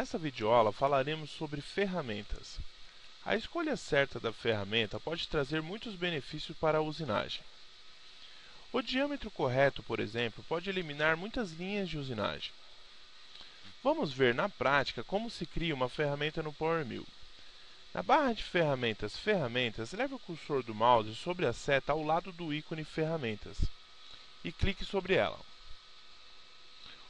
Nessa videoaula falaremos sobre ferramentas. A escolha certa da ferramenta pode trazer muitos benefícios para a usinagem. O diâmetro correto, por exemplo, pode eliminar muitas linhas de usinagem. Vamos ver na prática como se cria uma ferramenta no PowerMill. Na barra de ferramentas Ferramentas, leve o cursor do mouse sobre a seta ao lado do ícone Ferramentas e clique sobre ela.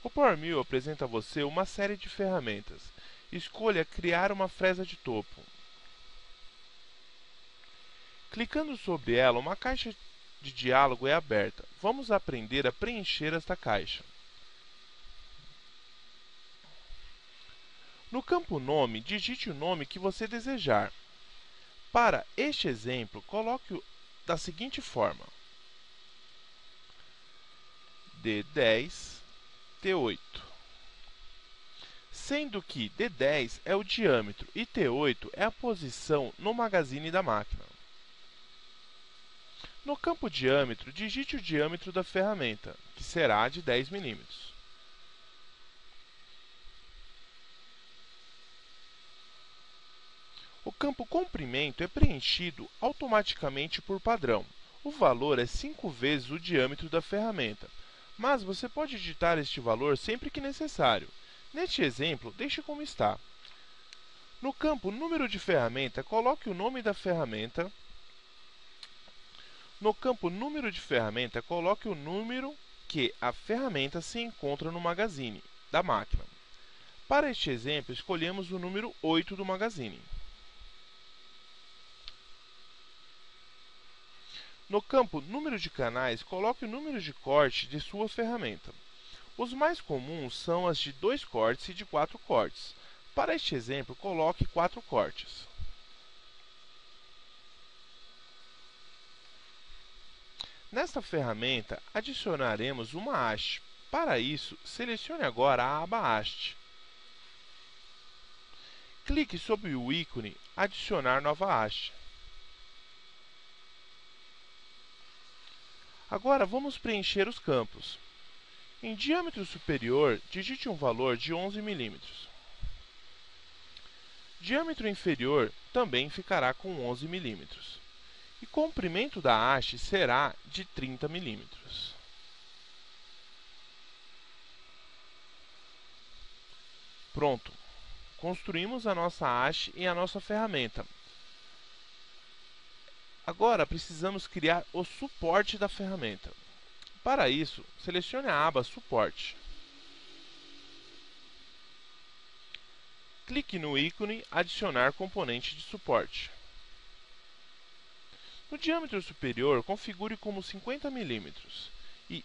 O PowerMill apresenta a você uma série de ferramentas. Escolha Criar uma fresa de topo. Clicando sobre ela, uma caixa de diálogo é aberta. Vamos aprender a preencher esta caixa. No campo Nome, digite o nome que você desejar. Para este exemplo, coloque-o da seguinte forma: D10, T8. Sendo que D10 é o diâmetro e T8 é a posição no magazine da máquina. No campo Diâmetro, digite o diâmetro da ferramenta, que será de 10 mm. O campo Comprimento é preenchido automaticamente por padrão. O valor é 5 vezes o diâmetro da ferramenta, mas você pode digitar este valor sempre que necessário. Neste exemplo, deixe como está. No campo Número de ferramenta, coloque o nome da ferramenta. No campo Número de ferramenta, coloque o número que a ferramenta se encontra no magazine da máquina. Para este exemplo, escolhemos o número 8 do magazine. No campo Número de canais, coloque o número de corte de sua ferramenta. Os mais comuns são as de 2 cortes e de 4 cortes. Para este exemplo, coloque 4 cortes. Nesta ferramenta, adicionaremos uma haste. Para isso, selecione agora a aba Haste. Clique sobre o ícone Adicionar nova haste. Agora vamos preencher os campos. Em diâmetro superior, digite um valor de 11 mm. Diâmetro inferior também ficará com 11 mm. E comprimento da haste será de 30 mm. Pronto! Construímos a nossa haste e a nossa ferramenta. Agora precisamos criar o suporte da ferramenta. Para isso, selecione a aba Suporte. Clique no ícone Adicionar componente de suporte. No diâmetro superior, configure como 50 mm e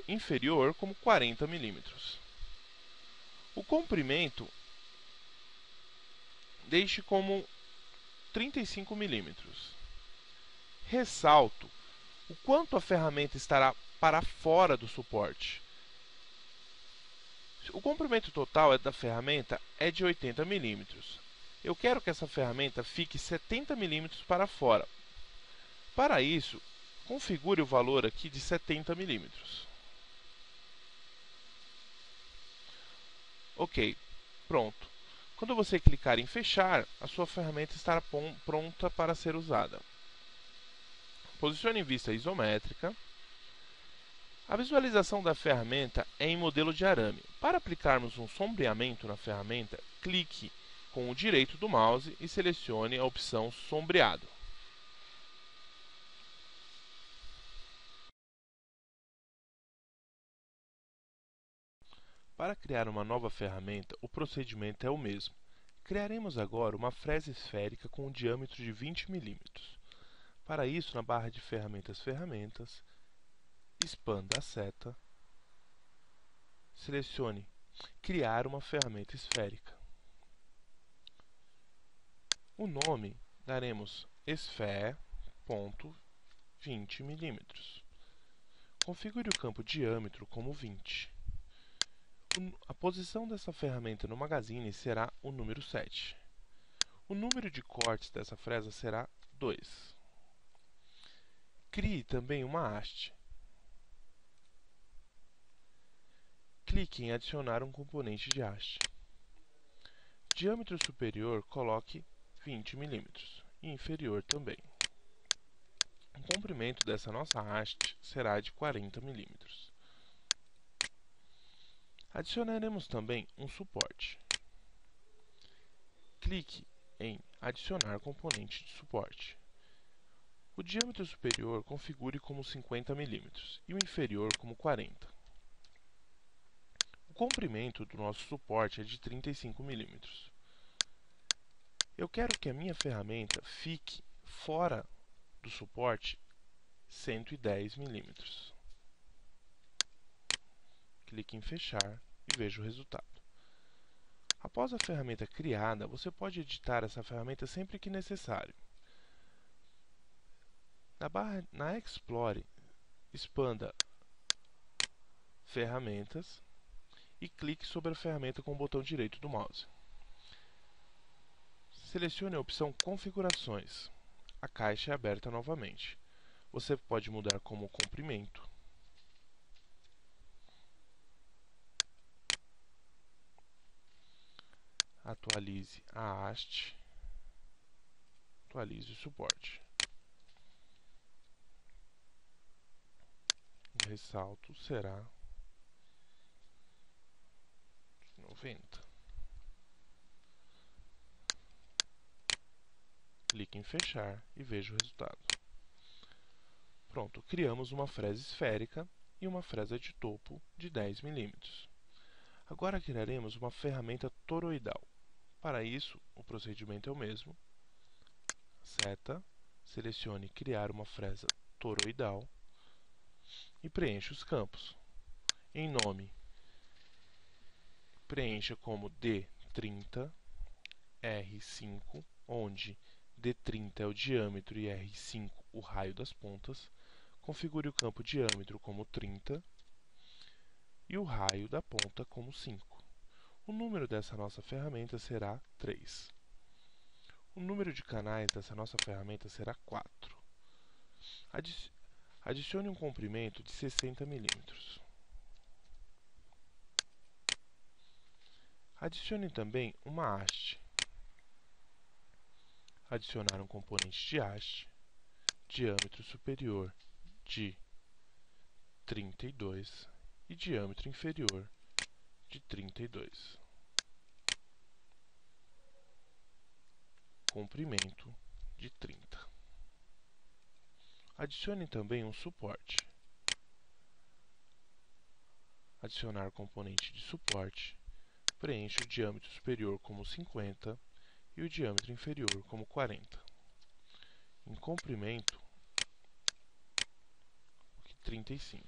inferior como 40 mm. O comprimento deixe como 35 mm. Ressalto o quanto a ferramenta estará para fora do suporte. O comprimento total da ferramenta é de 80 mm. Eu quero que essa ferramenta fique 70 mm para fora. Para isso, configure o valor aqui de 70 mm. Ok, pronto. Quando você clicar em Fechar, a sua ferramenta estará pronta para ser usada. Posicione em vista isométrica. A visualização da ferramenta é em modelo de arame. Para aplicarmos um sombreamento na ferramenta, clique com o direito do mouse e selecione a opção Sombreado. Para criar uma nova ferramenta, o procedimento é o mesmo. Criaremos agora uma fresa esférica com um diâmetro de 20 mm. Para isso, na barra de Ferramentas Ferramentas, expanda a seta, selecione Criar uma ferramenta esférica. O nome daremos Sphere.20 mm. Configure o campo Diâmetro como 20. A posição dessa ferramenta no magazine será o número 7. O número de cortes dessa fresa será 2. Crie também uma haste. Clique em Adicionar um componente de haste. diâmetro superior, coloque 20 mm e inferior também. O comprimento dessa nossa haste será de 40 mm. Adicionaremos também um suporte. Clique em Adicionar componente de suporte. O diâmetro superior configure como 50 mm e o inferior como 40. O comprimento do nosso suporte é de 35 mm. Eu quero que a minha ferramenta fique fora do suporte 110 mm. Clique em Fechar e veja o resultado. Após a ferramenta criada, você pode editar essa ferramenta sempre que necessário. Na Explore, expanda Ferramentas e clique sobre a ferramenta com o botão direito do mouse. Selecione a opção Configurações. A caixa é aberta novamente. Você pode mudar como comprimento, atualize a haste, atualize o suporte. O ressalto será 90. Clique em Fechar e veja o resultado. Pronto, criamos uma fresa esférica e uma fresa de topo de 10 mm. Agora criaremos uma ferramenta toroidal. Para isso, o procedimento é o mesmo. Seta, selecione Criar uma fresa toroidal e preencha os campos. Em nome, preencha como D30, R5, onde D30 é o diâmetro e R5 o raio das pontas. Configure o campo diâmetro como 30 e o raio da ponta como 5. O número dessa nossa ferramenta será 3. O número de canais dessa nossa ferramenta será 4. Adicione um comprimento de 60 mm. Adicione também uma haste. Adicionar um componente de haste, diâmetro superior de 32 e diâmetro inferior de 32. Comprimento de 30. Adicione também um suporte. Adicionar componente de suporte. Preencha o diâmetro superior como 50 e o diâmetro inferior como 40. Em comprimento, 35.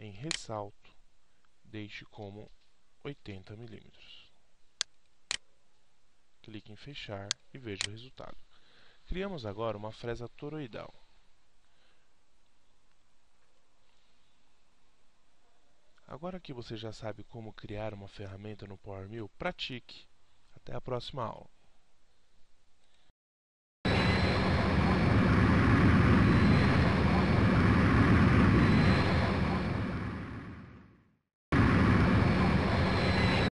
Em ressalto, deixe como 80 mm. Clique em Fechar e veja o resultado. Criamos agora uma fresa toroidal. Agora que você já sabe como criar uma ferramenta no PowerMill, pratique! Até a próxima aula.